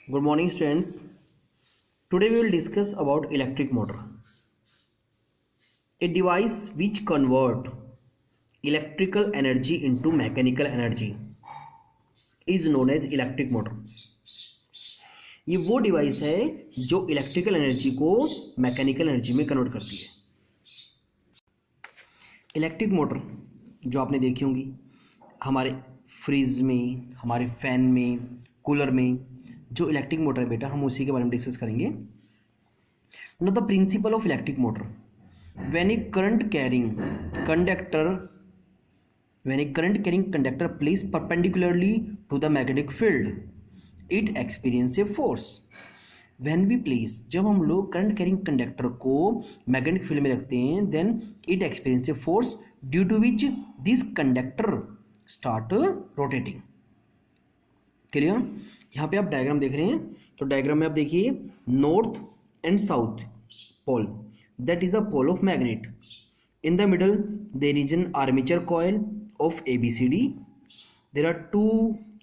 Good morning, students. Today we will discuss about electric motor, a device which convert electrical energy into mechanical energy is known as electric motor. ये वो device है जो electrical energy को mechanical energy में convert करती है. Electric motor जो आपने देखी होंगी हमारे फ्रिज में, हमारे फैन में, कूलर में जो इलेक्ट्रिक मोटर है बेटा, हम उसी के बारे में डिस्कस करेंगे. Know the principle of electric motor. When a current carrying conductor place perpendicularly to the magnetic field it experience a force. When we place, जब हम लोग करंट कैरिंग कंडक्टर को मैग्नेटिक फील्ड में रखते हैं, then it experience a force due to which this conductor start rotating. Clear? यहाँ पे आप डायग्राम देख रहे हैं, तो डायग्राम में आप देखिए north and south pole, that is a pole of magnet. In the middle there is an armature coil of ABCD. There are two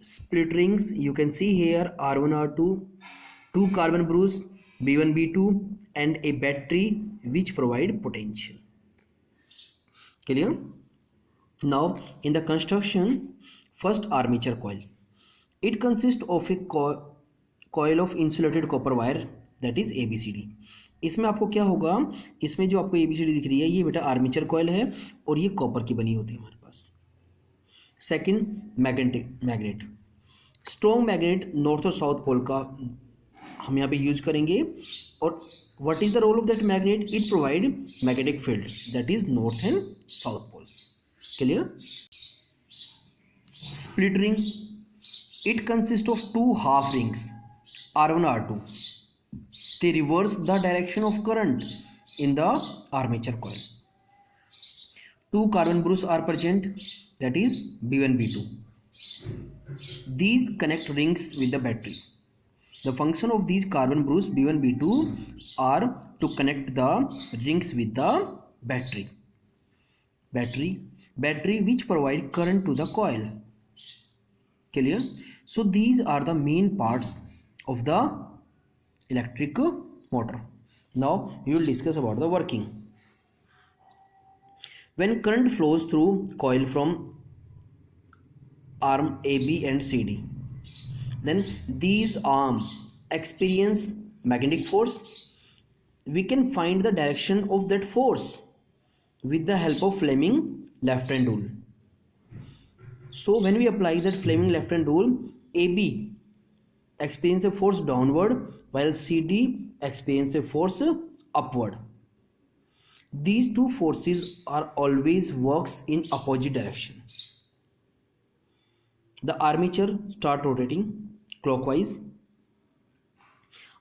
split rings, you can see here R1 R2, two carbon brush B1 B2 and a battery which provide potential. Clear? Now in the construction, first armature coil, it consists of a coil of insulated copper wire, that is ABCD. इसमें आपको क्या होगा, इसमें जो आपको ABCD दिख रही है ये बेटा आर्मेचर कॉइल है और ये कॉपर की बनी होती है हमारे पास. Second magnet, strong magnet north और साउथ पोल का हम यहाँ पे यूज करेंगे. और what is the role of that magnet? It provide magnetic field, that is north and south pole. Clear? Split ring, it consist of two half rings R1 R2. they reverse the direction of current in the armature coil. Two carbon brush are present, that is B1 B2. These connect rings with the battery. The function of these carbon brush B1 B2 are to connect the rings with the battery which provide current to the coil. Clear? So these are the main parts of the electric motor. Now we will discuss about the working. When current flows through coil from arm A, B and C, D, then these arms experience magnetic force. We can find the direction of that force with the help of Fleming left hand rule. So when we apply that Fleming left hand rule, AB experience a force downward while CD experience a force upward. These two forces are always works in opposite direction. The armature start rotating clockwise.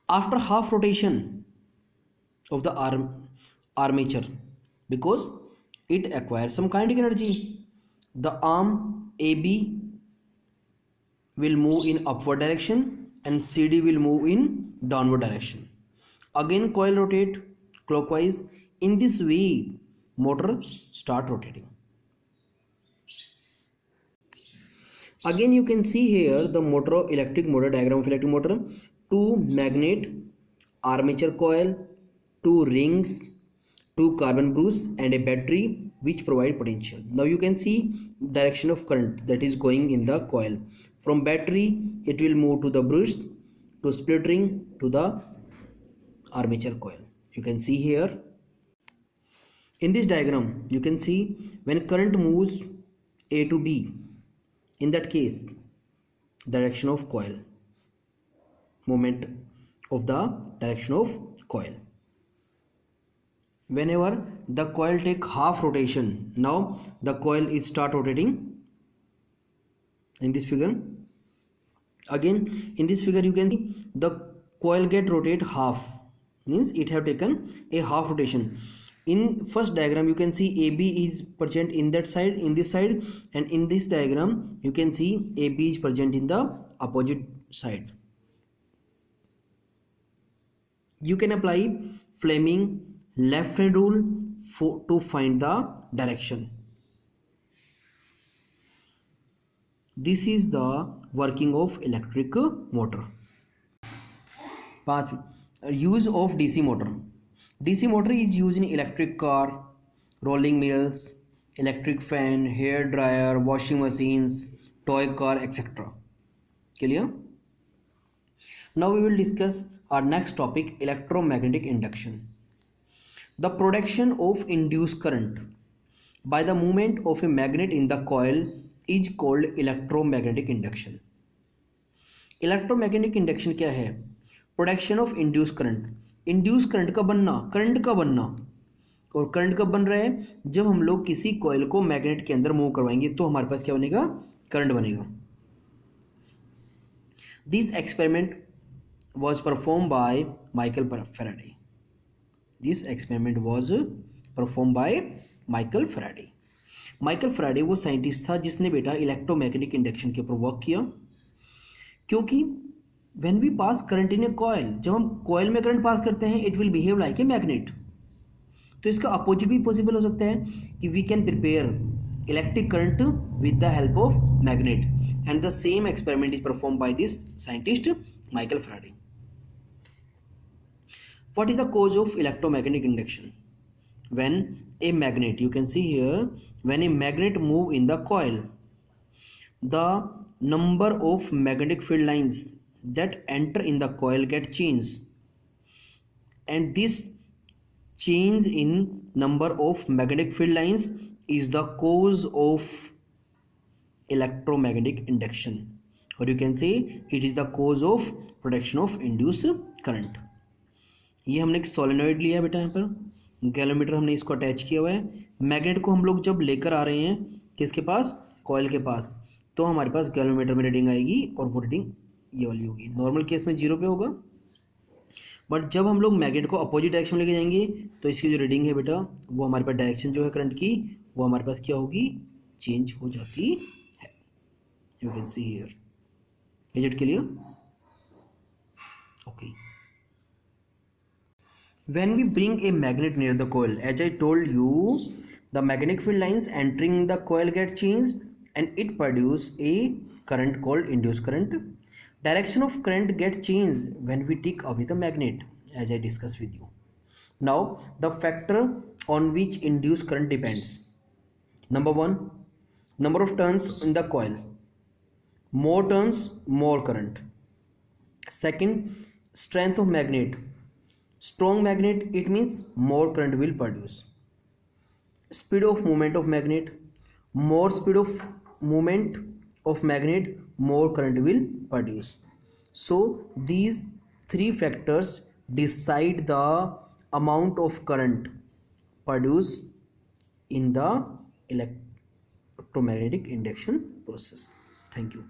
After half rotation of the armature, because it acquires some kinetic energy, the arm AB will move in upward direction and CD will move in downward direction. Again coil rotate clockwise. In this way motor start rotating. Again you can see here the motor of electric motor, diagram of electric motor. Two magnet, armature coil, two rings, two carbon brush and a battery which provide potential. Now you can see direction of current that is going in the coil. From battery it will move to the brush, to split ring, to the armature coil. You can see here in this diagram, you can see when current moves A to B, in that case direction of coil, moment of the direction of coil. Whenever the coil take half rotation, now the coil is start rotating in this figure. Again in this figure you can see the coil get rotate half, means it have taken a half rotation. In first diagram you can see AB is present in that side, in this side, and in this diagram you can see AB is present in the opposite side. You can apply Fleming left hand rule to find the direction. This is the working of electric motor. 5 use of DC motor. DC motor is used in electric car, rolling mills, electric fan, hair dryer, washing machines, toy car, etc. Clear? Now we will discuss our next topic, electromagnetic induction. The production of induced current by the movement of a magnet in the coil is called electromagnetic induction. Electromagnetic induction क्या है? Production of induce current. Induce current का बनना, current का बनना. और current कब बन रहा है? जब हम लोग किसी कॉइल को मैग्नेट के अंदर मूव करवाएंगे तो हमारे पास क्या बनेगा? करंट बनेगा. This experiment was performed by Michael Faraday. This experiment was performed by Michael Faraday. Michael Faraday वो साइंटिस्ट था जिसने बेटा इलेक्ट्रोमैग्नेटिक इंडक्शन के ऊपर वर्क किया. क्योंकि when we pass current in a coil, जब हम कॉइल में करंट पास करते हैं it will behave like a magnet. तो इसका अपोजिट भी पॉसिबल हो सकता है कि we can prepare electric current with the help of magnet, and the same experiment is performed by this scientist Michael Faraday. What is the cause of electromagnetic induction? When a magnet, you can see here, when a magnet move in the coil, the number of magnetic field lines that enter in the coil get changed, and this change in number of magnetic field lines is the cause of electromagnetic induction, or you can say it is the cause of production of induced current. ये हमने एक solenoid लिया है बेटा, यहाँ पर galvanometer हमने इसको अटैच किया हुआ है. मैग्नेट को हम लोग जब लेकर आ रहे हैं किसके पास? कॉइल के पास. तो हमारे पास गैलोमीटर में रीडिंग आएगी और वो रीडिंग ये वाली होगी. नॉर्मल केस में 0 पे होगा, बट जब हम लोग मैग्नेट को अपोजिट डायरेक्शन में लेके जाएंगे तो इसकी जो रीडिंग है बेटा वो हमारे पास डायरेक्शन जो है करंट की वो हमारे पास क्या होगी? चेंज हो जाती है. You can see here. Is it clear? Okay. When we bring a magnet near the coil, as I told you, the magnetic field lines entering the coil get changed and it produce a current called induced current. Direction of current get changed when we take away the magnet, as I discussed with you. Now, the factor on which induced current depends. Number 1, number of turns in the coil. More turns, more current. Second, strength of magnet. Strong magnet, it means more current will produce. Speed of movement of magnet. More speed of movement of magnet, more current will produce. So these 3 factors decide the amount of current produced in the electromagnetic induction process. Thank you.